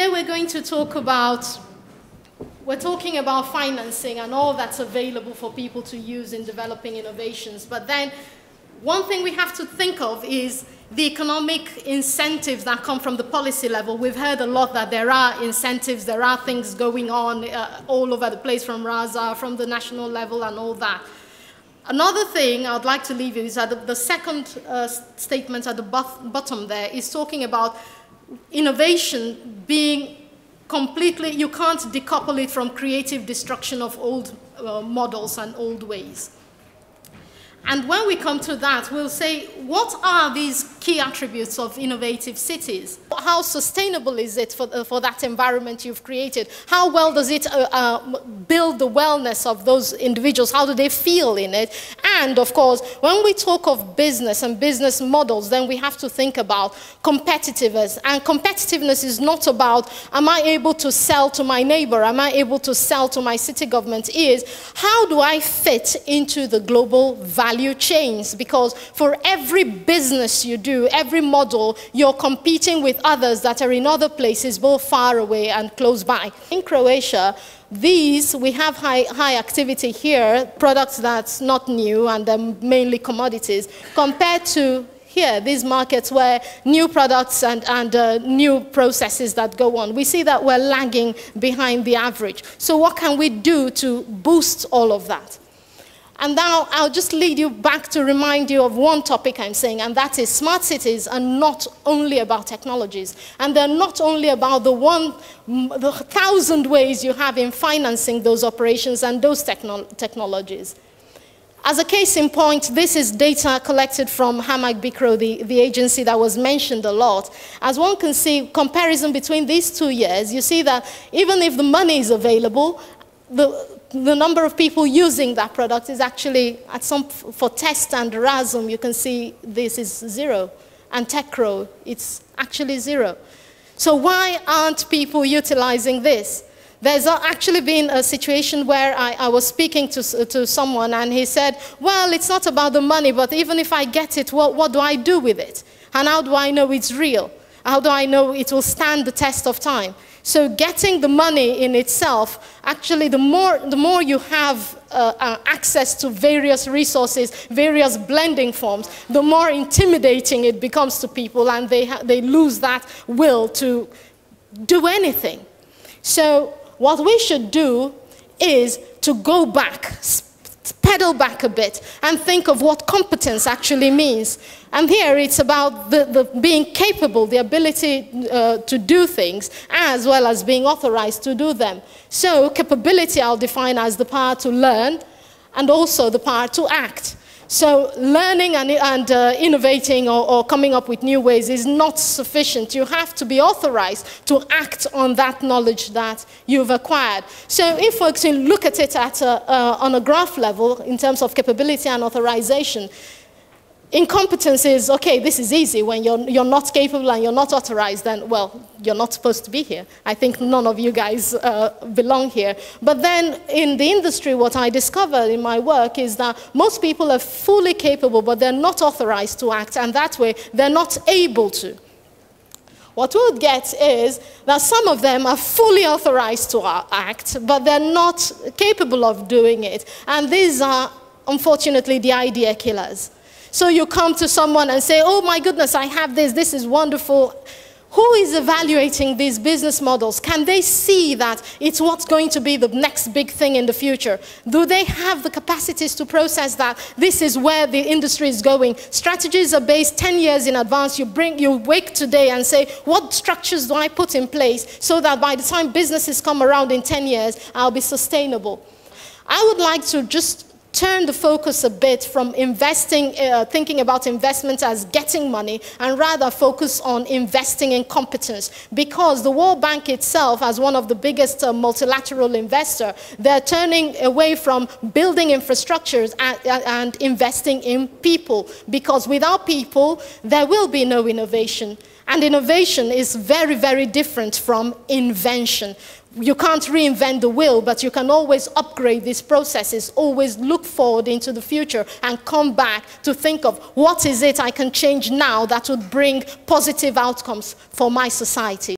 today we're going to talk about, we're talking about financing and all that's available for people to use in developing innovations. But then one thing we have to think of is the economic incentives that come from the policy level. We've heard a lot that there are incentives, there are things going on all over the place from RASA, from the national level and all that. Another thing I'd like to leave you is that the second statement at the bottom there is talking about innovation being completely, you can't decouple it from creative destruction of old models and old ways. And when we come to that, we'll say, what are these key attributes of innovative cities? How sustainable is it for that environment you've created? How well does it build the wellness of those individuals? How do they feel in it? And of course, when we talk of business and business models, then we have to think about competitiveness. And competitiveness is not about, am I able to sell to my neighbor? Am I able to sell to my city government? Is, how do I fit into the global value chains? Because for every business you do, every model, you're competing with others that are in other places, both far away and close by. In Croatia, we have high activity here, products that's not new and they're mainly commodities, compared to here, these markets where new products and new processes that go on. We see that we're lagging behind the average. So what can we do to boost all of that? And now I'll just lead you back to remind you of one topic I'm saying, and that is smart cities are not only about technologies. And they're not only about the 1,000 ways you have in financing those operations and those technologies. As a case in point, this is data collected from Hamag Bikro, the agency that was mentioned a lot. As one can see, comparison between these 2 years, you see that even if the money is available, the number of people using that product is actually, for test and Erasmus, you can see this is 0. And TechCrow, it's actually 0. So why aren't people utilizing this? There's actually been a situation where I was speaking to someone and he said, well, it's not about the money, but even if I get it, what do I do with it? And how do I know it's real? How do I know it will stand the test of time? So getting the money in itself, actually the more you have access to various resources, various blending forms, the more intimidating it becomes to people and they lose that will to do anything. So what we should do is to go back, pedal back a bit and think of what competence actually means. And here it's about being capable, the ability to do things, as well as being authorized to do them. So capability I'll define as the power to learn and also the power to act. So learning and innovating or coming up with new ways is not sufficient. You have to be authorized to act on that knowledge that you've acquired. So if we can look at it on a graph level in terms of capability and authorization, incompetence is, okay, this is easy. When you're not capable and you're not authorized, then, well, you're not supposed to be here. I think none of you guys belong here. But then in the industry, what I discovered in my work is that most people are fully capable, but they're not authorized to act, and that way they're not able to. What we'll get is that some of them are fully authorized to act, but they're not capable of doing it. And these are, unfortunately, the idea killers. So you come to someone and say, oh my goodness, I have this is wonderful. Who is evaluating these business models? Can they see that it's what's going to be the next big thing in the future? Do they have the capacities to process that this is where the industry is going? Strategies are based 10 years in advance. You wake today and say, what structures do I put in place so that by the time businesses come around in 10 years, I'll be sustainable? I would like to just turn the focus a bit from investing, thinking about investment as getting money, and rather focus on investing in competence. Because the World Bank itself, as one of the biggest multilateral investors, they're turning away from building infrastructures and investing in people. Because without people, there will be no innovation. And innovation is very, very different from invention. You can't reinvent the wheel, but you can always upgrade these processes, always look forward into the future and come back to think of what is it I can change now that would bring positive outcomes for my society.